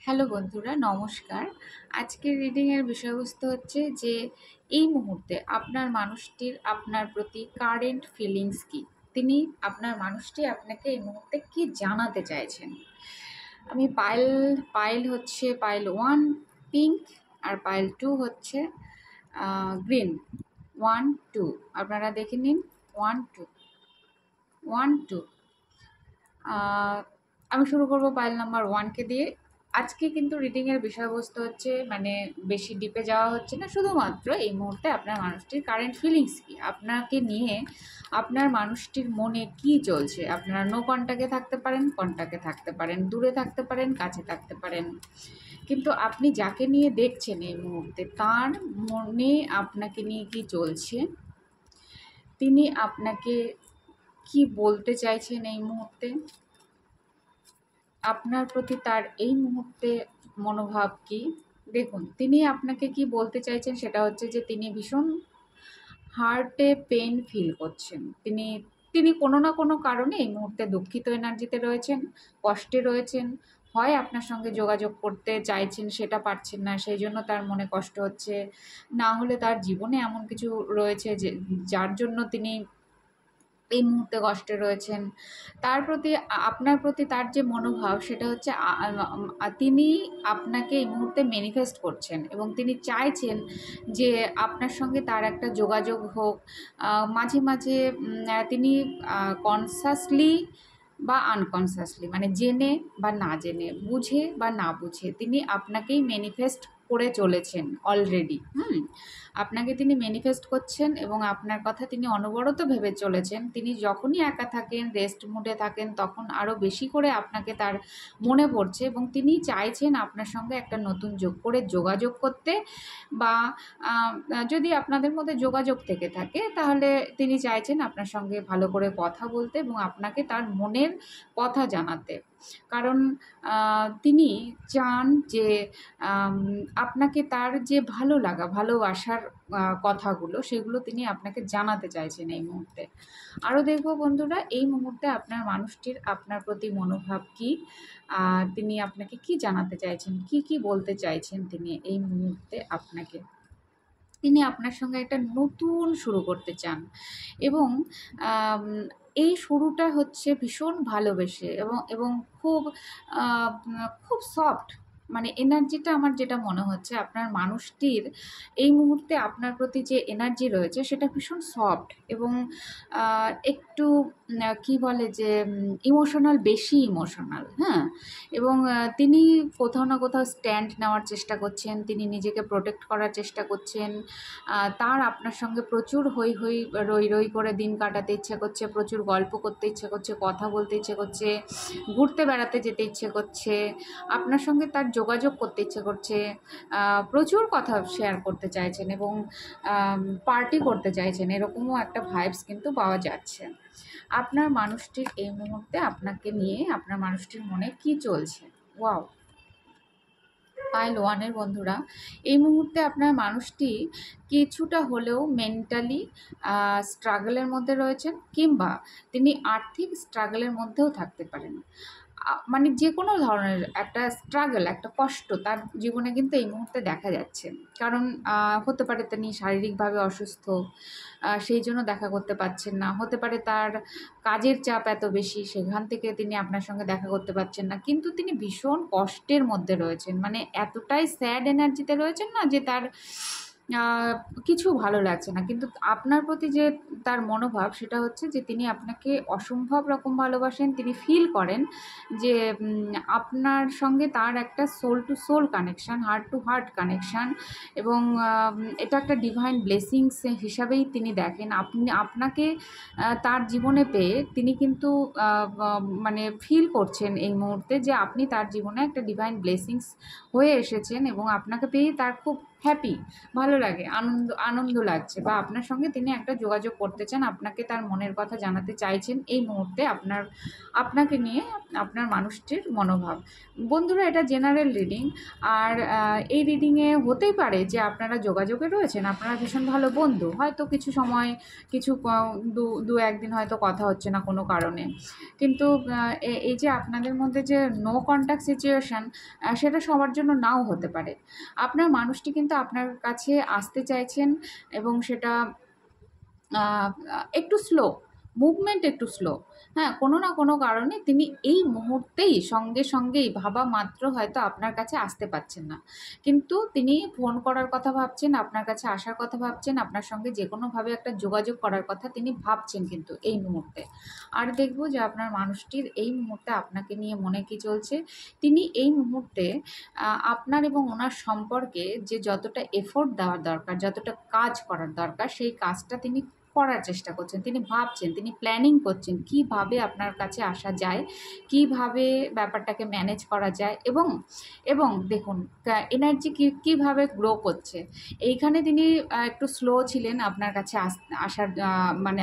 Hello বন্ধুরা, নমস্কার। আজকের রিডিংয়ের বিষয়বস্তু হচ্ছে যে এই মুহূর্তে আপনার মানুষটির আপনার প্রতি কারেন্ট ফিলিংস কী? তিনি আপনার মানুষটি আপনাকে এই মুহূর্তে কী জানাতে চাইছেন? আমি পাইল হচ্ছে পাইল 1 পিঙ্ক আর পাইল 2 হচ্ছে গ্রিন। 1 2 আপনারা দেখে নিন। 1 2 1 2 আমি শুরু করব পাইল নাম্বার 1কে দিয়ে। আজকে কিন্তু রিডিংয়ের বিষয়বস্তু হচ্ছে মানে বেশি ডিপে যাওয়া হচ্ছে না, শুধুমাত্র এই মুহূর্তে আপনার মানুষটির কারেন্ট ফিলিংস কী, আপনাকে নিয়ে আপনার মানুষটির মনে কি চলছে। আপনারা নো কন্ট্যাক্টে থাকতে পারেন, কন্ট্যাক্টে থাকতে পারেন, দূরে থাকতে পারেন, কাছে থাকতে পারেন, কিন্তু আপনি যাকে নিয়ে দেখছেন এই মুহূর্তে তার মনে আপনাকে নিয়ে কি চলছে, তিনি আপনাকে কি বলতে চাইছেন এই মুহূর্তে, আপনার প্রতি তার এই মুহূর্তে মনোভাব কি। দেখুন, তিনি আপনাকে কি বলতে চাইছেন সেটা হচ্ছে যে তিনি ভীষণ হার্টে পেন ফিল করছেন। তিনি তিনি কোনো না কোনো কারণে এই মুহূর্তে দুঃখিত এনার্জিতে রয়েছেন, কষ্টে রয়েছেন। হয় আপনার সঙ্গে যোগাযোগ করতে চাইছেন, সেটা পারছেন না, সেই জন্য তার মনে কষ্ট হচ্ছে। না হলে তার জীবনে এমন কিছু রয়েছে যে যার জন্য তিনি এই মুহূর্তে কষ্টে রয়েছেন। তার প্রতি আপনার প্রতি তার যে মনোভাব সেটা হচ্ছে তিনি আপনাকে এই মুহূর্তে ম্যানিফেস্ট করছেন এবং তিনি চাইছেন যে আপনার সঙ্গে তার একটা যোগাযোগ হোক। মাঝে মাঝে তিনি কনসাসলি বা আনকনসাসলি, মানে জেনে বা না জেনে, বুঝে বা না বুঝে, তিনি আপনাকেই ম্যানিফেস্ট করে চলেছেন অলরেডি। আপনাকে তিনি ম্যানিফেস্ট করছেন এবং আপনার কথা তিনি অনবরত ভেবে চলেছেন। তিনি যখনই একা থাকেন, রেস্ট মুডে থাকেন, তখন আরও বেশি করে আপনাকে তার মনে পড়ছে এবং তিনি চাইছেন আপনার সঙ্গে একটা নতুন যোগাযোগ করতে, বা যদি আপনাদের মধ্যে যোগাযোগ থেকে থাকে তাহলে তিনি চাইছেন আপনার সঙ্গে ভালো করে কথা বলতে এবং আপনাকে তার মনের কথা জানাতে। কারণ তিনি চান যে আপনাকে তার যে ভালো লাগা, ভালোবাসার কথাগুলো, সেগুলো তিনি আপনাকে জানাতে চাইছেন এই মুহূর্তে। আরও দেখব বন্ধুরা, এই মুহূর্তে আপনার মানুষটির আপনার প্রতি মনোভাব কী, তিনি আপনাকে কি জানাতে চাইছেন, কি বলতে চাইছেন তিনি এই মুহূর্তে আপনাকে। তিনি আপনার সঙ্গে একটা নতুন শুরু করতে চান এবং আম এই শুরুটা হচ্ছে ভীষণ ভালোবেসে এবং এবং খুব আ খুব সফট, মানে এনার্জিটা আমার যেটা মনে হচ্ছে আপনার মানুষটির এই মুহূর্তে আপনার প্রতি যে এনার্জি রয়েছে সেটা ভীষণ সফট এবং একটু কি বলে যে ইমোশনাল, বেশি ইমোশনাল, হ্যাঁ? এবং তিনি কোথাও না কোথাও স্ট্যান্ড নেওয়ার চেষ্টা করছেন, তিনি নিজেকে প্রোটেক্ট করার চেষ্টা করছেন। তার আপনার সঙ্গে প্রচুর রই করে দিন কাটাতে ইচ্ছে করছে, প্রচুর গল্প করতে ইচ্ছে করছে, কথা বলতে ইচ্ছে করছে, ঘুরতে বেড়াতে যেতে ইচ্ছে করছে, আপনার সঙ্গে তার যোগাযোগ করতে ইচ্ছে করছে, প্রচুর কথা শেয়ার করতে চাইছেন এবং পার্টি করতে চাইছেন, এরকমও একটা ভাইবস কিন্তু পাওয়া যাচ্ছে। আপনার মানুষটির এই মুহূর্তে আপনাকে নিয়ে আপনার মানুষটির মনে কি চলছে। ওয়াও! পাইল 1 এর বন্ধুরা, এই মুহূর্তে আপনার মানুষটি কিছুটা হলেও মেন্টালি স্ট্রাগলের মধ্যে রয়েছেন, কিংবা তিনি আর্থিক স্ট্রাগলের মধ্যেও থাকতে পারেন। মানে যে কোনো ধরনের একটা স্ট্রাগল, একটা কষ্ট তার জীবনে কিন্তু এই মুহূর্তে দেখা যাচ্ছে। কারণ হতে পারে তিনি শারীরিকভাবে অসুস্থ, সেই জন্য দেখা করতে পারছেন না। হতে পারে তার কাজের চাপ এত বেশি, সেখান থেকে তিনি আপনার সঙ্গে দেখা করতে পারছেন না। কিন্তু তিনি ভীষণ কষ্টের মধ্যে রয়েছেন। মানে এতটাই স্যাড এনার্জিতে রয়েছেন না যে তার আ কিছু ভালো লাগছে না। কিন্তু আপনার প্রতি যে তার মনোভাব সেটা হচ্ছে যে তিনি আপনাকে অসম্ভব রকম ভালোবাসেন। তিনি ফিল করেন যে আপনার সঙ্গে তার একটা soul to soul connection, heart to heart connection এবং এটা একটা ডিভাইন ব্লেসিংস হিসাবেই তিনি দেখেন। আপনাকে তার জীবনে পেয়ে তিনি কিন্তু মানে ফিল করছেন এই মুহূর্তে যে আপনি তার জীবনে একটা ডিভাইন ব্লেসিংস হয়ে এসেছেন এবং আপনাকে পেয়ে তার খুব হ্যাপি, ভালো লাগে, আনন্দ আনন্দ লাগছে, বা আপনার সঙ্গে তিনি একটা যোগাযোগ করতে চান, আপনাকে তার মনের কথা জানাতে চাইছেন এই মুহূর্তে আপনাকে নিয়ে আপনার মানুষটির মনোভাব। বন্ধুরা, এটা জেনারেল রিডিং। আর এই রিডিংয়ে হতেই পারে যে আপনারা যোগাযোগে রয়েছেন, আপনারা ভীষণ ভালো বন্ধু, হয়তো কিছু সময় কিছু দু একদিন হয়তো কথা হচ্ছে না কোনো কারণে, কিন্তু এই যে আপনাদের মধ্যে যে নো কন্ট্যাক্ট সিচুয়েশন, সেটা সবার জন্য নাও হতে পারে। আপনার মানুষটি কিন্তু আপনার কাছে আসতে চাইছেন, এবং সেটা একটু স্লো, মুভমেন্ট একটু স্লো। হ্যাঁ, কোনো না কোনো কারণে তিনি এই মুহূর্তেই সঙ্গেই ভাবা মাত্র হয়তো আপনার কাছে আসতে পারছেন না, কিন্তু তিনি ফোন করার কথা ভাবছেন, আপনার কাছে আসার কথা ভাবছেন, আপনার সঙ্গে যে কোনোভাবে একটা যোগাযোগ করার কথা তিনি ভাবছেন কিন্তু এই মুহূর্তে। আর দেখব যে আপনার মানুষটির এই মুহূর্তে আপনাকে নিয়ে মনে কী চলছে। তিনি এই মুহূর্তে আপনার এবং ওনার সম্পর্কে যে যতটা এফোর্ট দেওয়ার দরকার, যতটা কাজ করার দরকার, সেই কাজটা তিনি করার চেষ্টা করছেন। তিনি ভাবছেন, তিনি প্ল্যানিং করছেন কীভাবে আপনার কাছে আসা যায়, কীভাবে ব্যাপারটাকে ম্যানেজ করা যায়, এবং দেখুন এনার্জি কীভাবে গ্রো করছে। এইখানে তিনি একটু স্লো ছিলেন আপনার কাছে আসার, মানে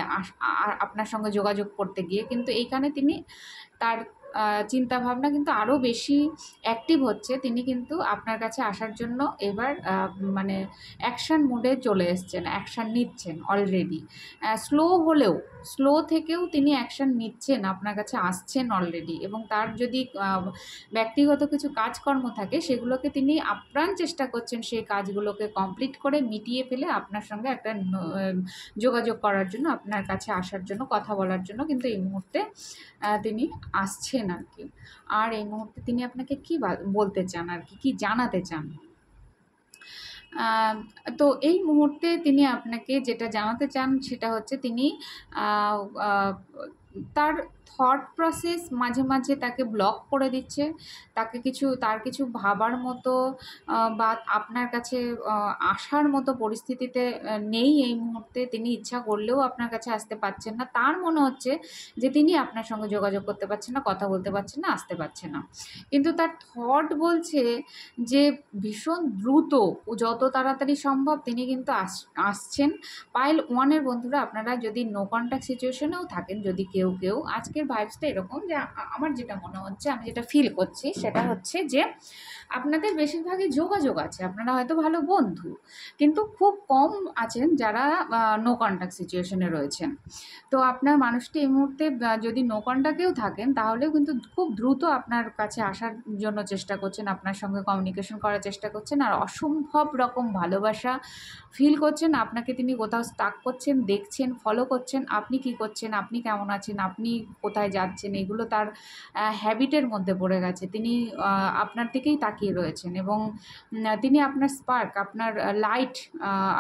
আপনার সঙ্গে যোগাযোগ করতে গিয়ে, কিন্তু এইখানে তিনি তার চিন্তাভাবনা কিন্তু আরও বেশি অ্যাক্টিভ হচ্ছে। তিনি কিন্তু আপনার কাছে আসার জন্য এবার মানে অ্যাকশান মোডে চলে এসছেন, অ্যাকশান নিচ্ছেন অলরেডি। স্লো থেকেও তিনি অ্যাকশান নিচ্ছেন, আপনার কাছে আসছেন অলরেডি, এবং তার যদি ব্যক্তিগত কিছু কাজকর্ম থাকে সেগুলোকে তিনি আপ্রাণ চেষ্টা করছেন সেই কাজগুলোকে কমপ্লিট করে মিটিয়ে ফেলে আপনার সঙ্গে একটা যোগাযোগ করার জন্য, আপনার কাছে আসার জন্য, কথা বলার জন্য কিন্তু এই মুহূর্তে তিনি আসছেন আর কি। আর এই মুহূর্তে তিনি আপনাকে কী বলতে চান আর কি, কী জানাতে চান। তো এই মুহূর্তে তিনি আপনাকে যেটা জানাতে চান সেটা হচ্ছে তিনি তার থট প্রসেস মাঝে মাঝে তাকে ব্লক করে দিচ্ছে, তার কিছু ভাবার মতো বা আপনার কাছে আসার মতো পরিস্থিতিতে নেই এই মুহূর্তে। তিনি ইচ্ছা করলেও আপনার কাছে আসতে পারছেন না। তার মনে হচ্ছে যে তিনি আপনার সঙ্গে যোগাযোগ করতে পারছেন না, কথা বলতে পারছেন না, আসতে পারছেন না, কিন্তু তার থট বলছে যে ভীষণ দ্রুত, যত তাড়াতাড়ি সম্ভব তিনি কিন্তু আসছেন। পাইল 1-এর বন্ধুরা, আপনারা যদি নো কন্ট্যাক্ট সিচুয়েশনেও থাকেন, যদি কেউ আজকের ভাইবসটা এরকম যে আমার যেটা মনে হচ্ছে, আমি যেটা ফিল করছি সেটা হচ্ছে যে আপনাদের বেশিরভাগই যোগাযোগ আছে, আপনারা হয়তো ভালো বন্ধু, কিন্তু খুব কম আছেন যারা নো কন্ট্যাক্ট সিচুয়েশনে রয়েছেন। তো আপনার মানুষটি এই মুহূর্তে যদি নো কন্ট্যাক্টেও থাকেন তাহলেও কিন্তু খুব দ্রুত আপনার কাছে আসার জন্য চেষ্টা করছেন, আপনার সঙ্গে কমিউনিকেশন করার চেষ্টা করছেন, আর অসম্ভব রকম ভালোবাসা ফিল করছেন। আপনাকে তিনি কোথাও স্টাক করছেন, দেখছেন, ফলো করছেন, আপনি কি করছেন, আপনি কেমন আছেন, আপনি কোথায় যাচ্ছেন, এগুলো তার হ্যাবিটের মধ্যে পড়ে গেছে। তিনি আপনার দিকেই তাকিয়ে রয়েছেন, এবং তিনি আপনার স্পার্ক, আপনার লাইট,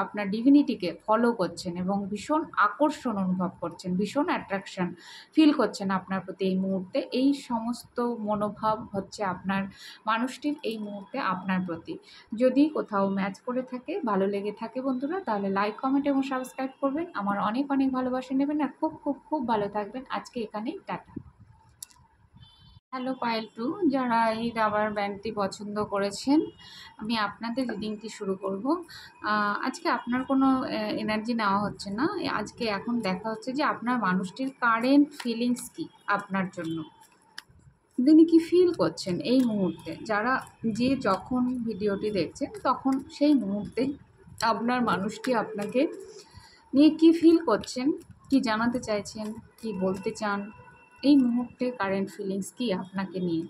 আপনার ডিভিনিটিকে ফলো করছেন, এবং ভীষণ আকর্ষণ অনুভব করছেন, ভীষণ অ্যাট্রাকশন ফিল করছেন আপনার প্রতি এই মুহূর্তে। এই সমস্ত মনোভাব হচ্ছে আপনার মানুষটির এই মুহূর্তে আপনার প্রতি। যদি কোথাও ম্যাচ করে থাকে, ভালো লেগে থাকে বন্ধুরা, তাহলে লাইক, কমেন্ট এবং সাবস্ক্রাইব করবেন। আমার অনেক অনেক ভালোবাসা নেবেন, আর খুব খুব খুব ভালো থাকবেন। আজকে এখানেই টাটা। হ্যালো পাইল 2, যারা এই রাবার ব্যান্ডটি পছন্দ করেছেন, আমি আপনাদের রিডিংটি শুরু করব। আজকে আপনার কোনো এনার্জি নেওয়া হচ্ছে না, আজকে এখন দেখা হচ্ছে যে আপনার মানুষটির কারেন্ট ফিলিংস কী আপনার জন্য, তিনি কি ফিল করছেন এই মুহূর্তে। যখন ভিডিওটি দেখছেন তখন সেই মুহূর্তে আপনার মানুষটি আপনাকে নিয়ে কি ফিল করছেন, কি জানাতে চাইছেন, কি বলতে চান, এই মুহূর্তে কারেন্ট ফিলিংস কি আপনাকে নিয়ে।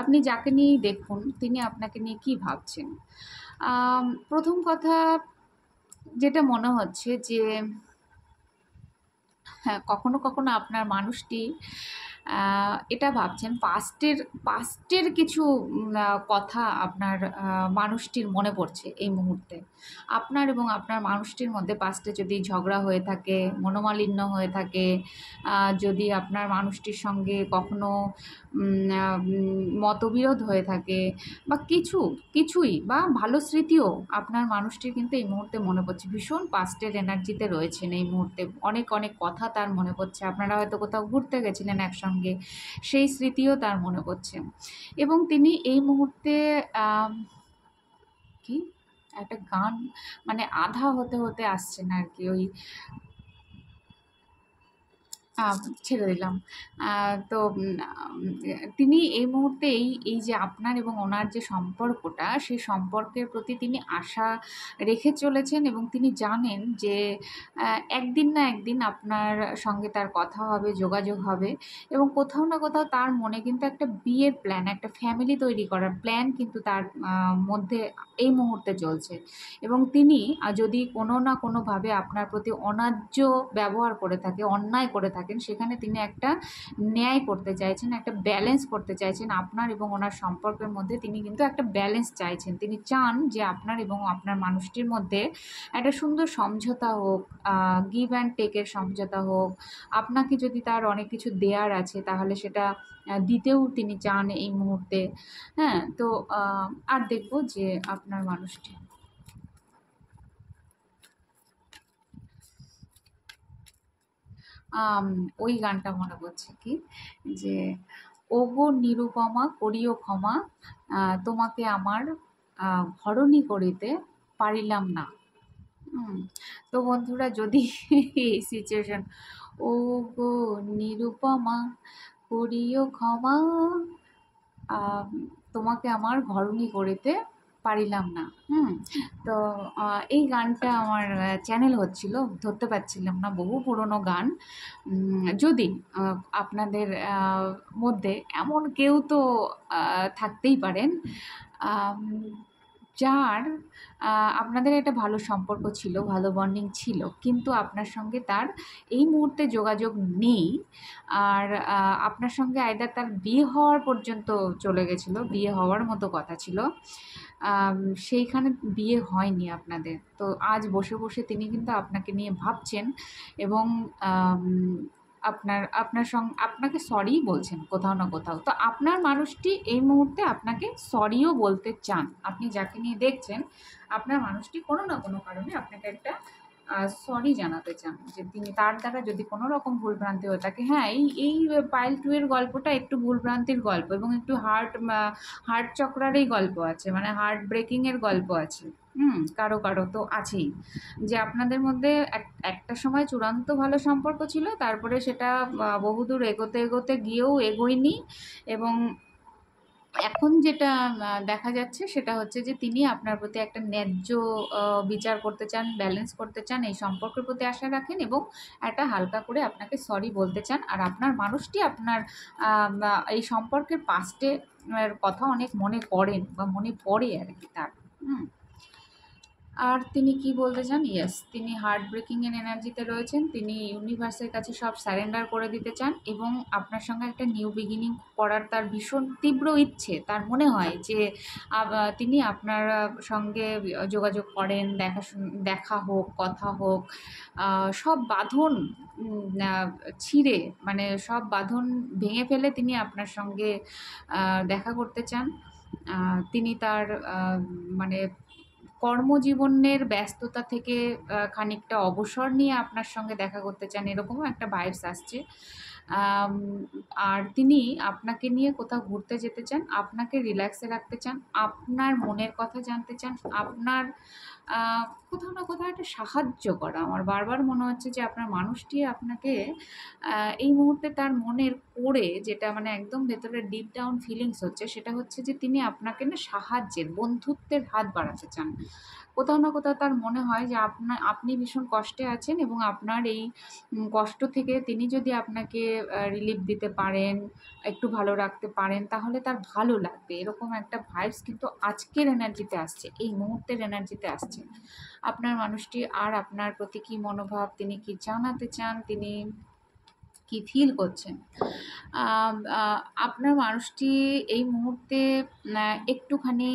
আপনি যাকে নিয়েই দেখুন তিনি আপনাকে নিয়ে কি ভাবছেন। প্রথম কথা যেটা মনে হচ্ছে যে হ্যাঁ, কখনো কখনো আপনার মানুষটি এটা ভাবছেন, পাস্টের কিছু কথা আপনার মানুষটির মনে পড়ছে এই মুহূর্তে। আপনার এবং আপনার মানুষটির মধ্যে পাস্টে যদি ঝগড়া হয়ে থাকে, মনোমালিন্য হয়ে থাকে, যদি আপনার মানুষটির সঙ্গে কখনো মতবিরোধ হয়ে থাকে, বা কিছুই বা ভালো স্মৃতিও আপনার মানুষটির কিন্তু এই মুহূর্তে মনে পড়ছে। ভীষণ পাস্টের এনার্জিতে রয়েছেন এই মুহূর্তে, অনেক অনেক কথা তার মনে পড়ছে। আপনারা হয়তো কোথাও ঘুরতে গেছিলেন একসঙ্গে, সেই স্মৃতিও তার মনে পড়ছে। এবং তিনি এই মুহূর্তে কি একটা গান মানে আধা হতে হতে আসছে না আর কি, ওই ছেড়ে দিলাম। তো তিনি এই মুহূর্তে এই যে আপনার এবং ওনার যে সম্পর্কটা, সেই সম্পর্কের প্রতি তিনি আশা রেখে চলেছেন এবং তিনি জানেন যে একদিন না একদিন আপনার সঙ্গে তার কথা হবে, যোগাযোগ হবে এবং কোথাও না কোথাও তার মনে কিন্তু একটা বিয়ের প্ল্যান, একটা ফ্যামিলি তৈরি করার প্ল্যান কিন্তু তার মধ্যে এই মুহূর্তে চলছে। এবং তিনি যদি কোনো না কোনোভাবে আপনার প্রতি অন্যায্য ব্যবহার করে থাকে, অন্যায় করে থাকেন, সেখানে তিনি একটা ন্যায় করতে চাইছেন, একটা ব্যালেন্স করতে চাইছেন। আপনার এবং ওনার সম্পর্কের মধ্যে তিনি কিন্তু একটা ব্যালেন্স চাইছেন। তিনি চান যে আপনার এবং আপনার মানুষটির মধ্যে একটা সুন্দর সমঝোতা হোক, গিভ অ্যান্ড টেকের সমঝোতা হোক। আপনাকে যদি তার অনেক কিছু দেয়ার আছে তাহলে সেটা দিতেও তিনি চান এই মুহূর্তে। হ্যাঁ, তো আর দেখবো যে আপনার মানুষটি আম ওই গানটা মনে পড়ছে কি, যে ওগো নিরুপমা করিও ক্ষমা, তোমাকে আমার ভরণী করিতে পারিলাম না। হুম, তো বন্ধুরা যদি এই সিচুয়েশন, ওগো নিরুপমা করিও ক্ষমা, আম তোমাকে আমার ঘরণী করিতে পারিলাম না। তো এই গানটা আমার চ্যানেল হচ্ছিল, ধরতে পারছিলাম না, বহু পুরনো গান। যদি আপনাদের মধ্যে এমন কেউ তো থাকতেই পারেন আম যার আপনাদের একটা ভালো সম্পর্ক ছিল, ভালো বন্ডিং ছিল, কিন্তু আপনার সঙ্গে তার এই মুহূর্তে যোগাযোগ নেই। আর আপনার সঙ্গে আইদার তার বিয়ে হওয়ার পর্যন্ত চলে গেছিলো, বিয়ে হওয়ার মতো কথা ছিল, আম সেইখানে বিয়ে হয়নি আপনাদের। তো আজ বসে, বসে তিনি কিন্তু আপনাকে নিয়ে ভাবছেন এবং আম আপনাকে সরিই বলছেন কোথাও না কোথাও। তো আপনার মানুষটি এই মুহূর্তে আপনাকে সরিও বলতে চান। আপনি যাকে নিয়ে দেখছেন, আপনার মানুষটি কোনো না কোনো কারণে আপনাকে একটা সরি জানাতে চান, যে তিনি তার দ্বারা যদি কোনো রকম ভুলভ্রান্তি হয়ে থাকে। হ্যাঁ, এই পাইল 2 এর গল্পটা একটু ভুলভ্রান্তির গল্প এবং একটু হার্ট চক্রারই গল্প আছে, মানে হার্ট ব্রেকিং এর গল্প আছে। কারো, কারো তো আছেই। যে আপনাদের মধ্যে একটা সময় চূড়ান্ত ভালো সম্পর্ক ছিল, তারপরে সেটা বহুদূর এগোতে, এগোতে গিয়েও এগোয়নি এবং এখন যেটা দেখা যাচ্ছে সেটা হচ্ছে যে তিনি আপনার প্রতি একটা ন্যায্য বিচার করতে চান, ব্যালেন্স করতে চান, এই সম্পর্কের প্রতি আশা রাখেন এবং একটা হালকা করে আপনাকে সরি বলতে চান। আর আপনার মানুষটি আপনার এই সম্পর্কের পাস্টে কথা অনেক মনে করেন বা মনে পড়ে আর কি তার। হুম আর তিনি কি বলতে চান? ইয়েস, তিনি হার্ট ব্রেকিং এর এনার্জিতে রয়েছেন। তিনি ইউনিভার্সের কাছে সব সারেন্ডার করে দিতে চান এবং আপনার সঙ্গে একটা নিউ বিগিনিং করার তার ভীষণ তীব্র ইচ্ছে। তার মনে হয় যে তিনি আপনার সঙ্গে যোগাযোগ করেন, দেখা হোক, কথা হোক, সব বাঁধন ছিঁড়ে, মানে সব বাঁধন ভেঙে ফেলে তিনি আপনার সঙ্গে দেখা করতে চান। তিনি তার মানে কর্মজীবনের ব্যস্ততা থেকে খানিকটা অবসর নিয়ে আপনার সঙ্গে দেখা করতে চান, এরকমও একটা ভাইবস আসছে। আম আর তিনি আপনাকে নিয়ে কোথাও ঘুরতে যেতে চান, আপনাকে রিল্যাক্সে রাখতে চান, আপনার মনের কথা জানতে চান, আপনার আ কোথাও না কোথাও একটা সাহায্য করা। আমার বারবার মনে হচ্ছে যে আপনার মানুষটি আপনাকে আ এই মুহূর্তে তার মনের কোরে, যেটা মানে একদম ভেতরে ডিপ ডাউন ফিলিংস হচ্ছে, সেটা হচ্ছে যে তিনি আপনাকে না সাহায্যের, বন্ধুত্বের হাত বাড়াতে চান। কোথাও না কোথাও তার মনে হয় যে আপনি ভীষণ কষ্টে আছেন এবং আপনার এই কষ্ট থেকে তিনি যদি আপনাকে রিলিফ দিতে পারেন, একটু ভালো রাখতে পারেন, তাহলে তার ভালো লাগবে। এরকম একটা ভাইবস কিন্তু আজকের এনার্জিতে আসছে, এই মুহূর্তের এনার্জিতে আসছে। আপনার মানুষটি আর আপনার প্রতি কী মনোভাব, তিনি কি জানাতে চান, তিনি কি ফিল করছেন? আম আ আপনার মানুষটি এই মুহূর্তে একটুখানি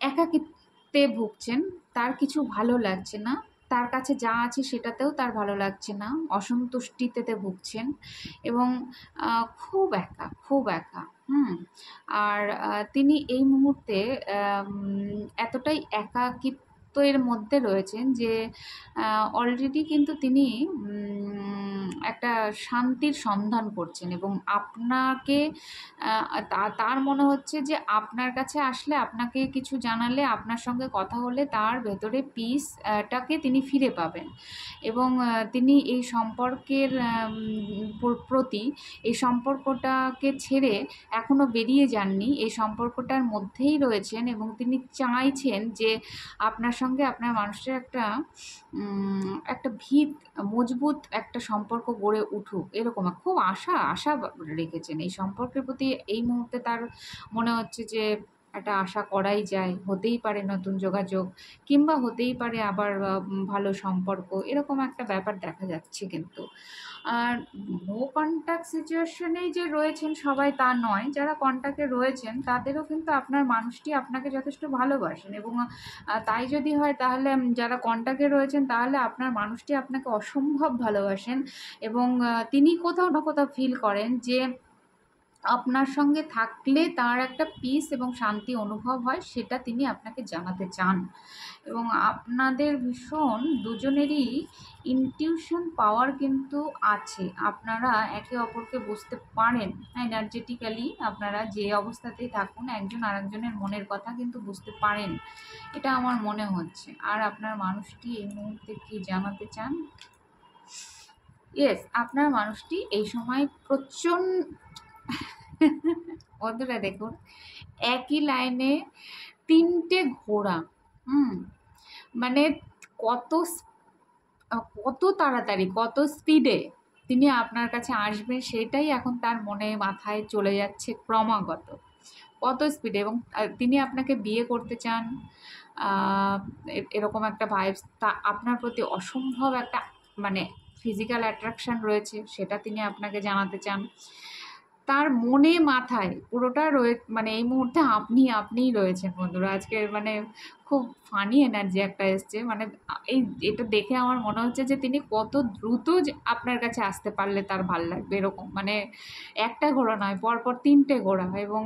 একাকিত্বে ভুগছেন। তার কিছু ভালো লাগছে না। তার কাছে যা আছে সেটাতেও তার ভালো লাগছে না। অসন্তুষ্টিতে ভুগছেন এবং আ খুব একা, খুব একা। হুম? আর তিনি এই মুহূর্তে এতটাই একাকিত্বের মধ্যে রয়েছেন যে অলরেডি কিন্তু তিনি একটা শান্তির সন্ধান করছেন, এবং আপনাকে তার মনে হচ্ছে যে আপনার কাছে আসলে, আপনাকে কিছু জানালে, আপনার সঙ্গে কথা হলে তার ভেতরে পিসটাকে তিনি ফিরে পাবেন। এবং তিনি এই সম্পর্কের প্রতি, এই সম্পর্কটাকে ছেড়ে এখনো বেরিয়ে যাননি, এই সম্পর্কটার মধ্যেই রয়েছেন, এবং তিনি চাইছেন যে আপনার সঙ্গে আপনার মানুষের একটা ভিত, মজবুত একটা সম্পর্ক গড়ে উঠুক, এরকম খুব আশা রেখেছেন এই সম্পর্কের প্রতি। এই মুহূর্তে তার মনে হচ্ছে যে একটা আশা করাই যায়, হতেই পারে নতুন যোগাযোগ, কিংবা হতেই পারে আবার ভালো সম্পর্ক, এরকম একটা ব্যাপার দেখা যাচ্ছে কিন্তু। আর নো কন্ট্যাক্ট সিচুয়েশনেই যে রয়েছেন সবাই তা নয়, যারা কন্ট্যাক্টে রয়েছেন তাদেরও কিন্তু আপনার মানুষটি আপনাকে যথেষ্ট ভালোবাসেন, এবং তাই যদি হয় তাহলে যারা কন্ট্যাক্টে রয়েছেন তাহলে আপনার মানুষটি আপনাকে অসম্ভব ভালোবাসেন, এবং তিনি কোথাও না কোথাও ফিল করেন যে আপনার সঙ্গে থাকলে তার একটা পিস এবং শান্তি অনুভব হয়, সেটা তিনি আপনাকে জানাতে চান। এবং আপনাদের ভীষণ দুজনেরই ইনটিউশন পাওয়ার কিন্তু আছে, আপনারা একে অপরকে বুঝতে পারেন এনার্জেটিক্যালি, আপনারা যে অবস্থাতেই থাকুন একজন আরেকজনের মনের কথা কিন্তু বুঝতে পারেন, এটা আমার মনে হচ্ছে। আর আপনার মানুষটি এই মুহূর্তে কি জানাতে চান? ইয়েস, আপনার মানুষটি এই সময় প্রচণ্ড বন্ধুরা দেখুন, একই লাইনে ৩টে ঘোড়া, হুম, মানে কত কত তাড়াতাড়ি, কত স্পিডে তিনি আপনার কাছে আসবেন সেটাই এখন তার মনে মাথায় চলে যাচ্ছে ক্রমাগত, কত স্পিডে। এবং তিনি আপনাকে বিয়ে করতে চান, এরকম একটা ভাইবস তা আপনার প্রতি অসম্ভব একটা, মানে ফিজিক্যাল অ্যাট্রাকশন রয়েছে, সেটা তিনি আপনাকে জানাতে চান। তার মনে মাথায় পুরোটা মানে এই মুহূর্তে আপনিই রয়েছেন বন্ধুরা। আজকে মানে খুব ফানি এনার্জি একটা এসছে, মানে এই এটা দেখে আমার মনে হচ্ছে যে তিনি কত দ্রুত আপনার কাছে আসতে পারলে তার ভাল লাগবে, এরকম মানে একটা ঘোড়া নয়, পরপর ৩টে ঘোড়া, এবং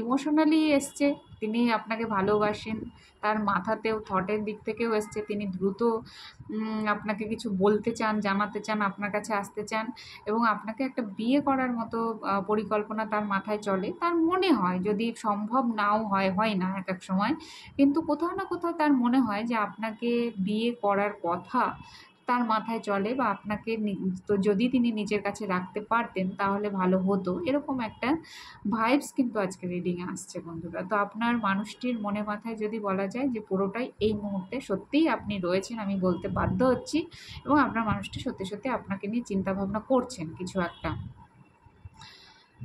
ইমোশনালি এসছে, তিনি আপনাকে ভালোবাসেন, তার মাথাতেও থটের দিক থেকেও এসছে তিনি দ্রুত আপনাকে কিছু বলতে চান, জানাতে চান, আপনার কাছে আসতে চান, এবং আপনাকে একটা বিয়ে করার মতো পরিকল্পনা তার মাথায় চলে। তার মনে হয়, যদি সম্ভব নাও হয়, হয় না এক সময়, কিন্তু কোথাও না কোথাও তার মনে হয় যে আপনাকে বিয়ে করার কথা তার মাথায় চলে, বা আপনাকে তো যদি তিনি নিজের কাছে রাখতে পারতেন তাহলে ভালো হতো, এরকম একটা ভাইবস কিন্তু আজকে রিডিংয়ে আসছে বন্ধুরা। তো আপনার মানুষটির মনে মাথায় যদি বলা যায় যে পুরোটাই এই মুহূর্তে সত্যিই আপনি রয়েছেন, আমি বলতে বাধ্য হচ্ছি, এবং আপনার মানুষটি সত্যি সত্যি আপনাকে নিয়ে চিন্তাভাবনা করছেন কিছু একটা।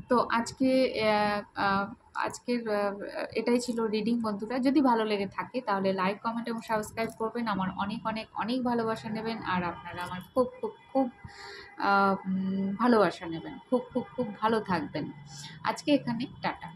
তো আজকের এটাই ছিল রিডিং বন্ধুরা। যদি ভালো লেগে থাকে তাহলে লাইক, কমেন্ট এবং সাবস্ক্রাইব করবেন, আমার অনেক অনেক অনেক ভালোবাসা নেবেন, আর আপনারা আমার খুব খুব খুব ভালোবাসা নেবেন, খুব খুব খুব ভালো থাকবেন। আজকে এখানে টাটা।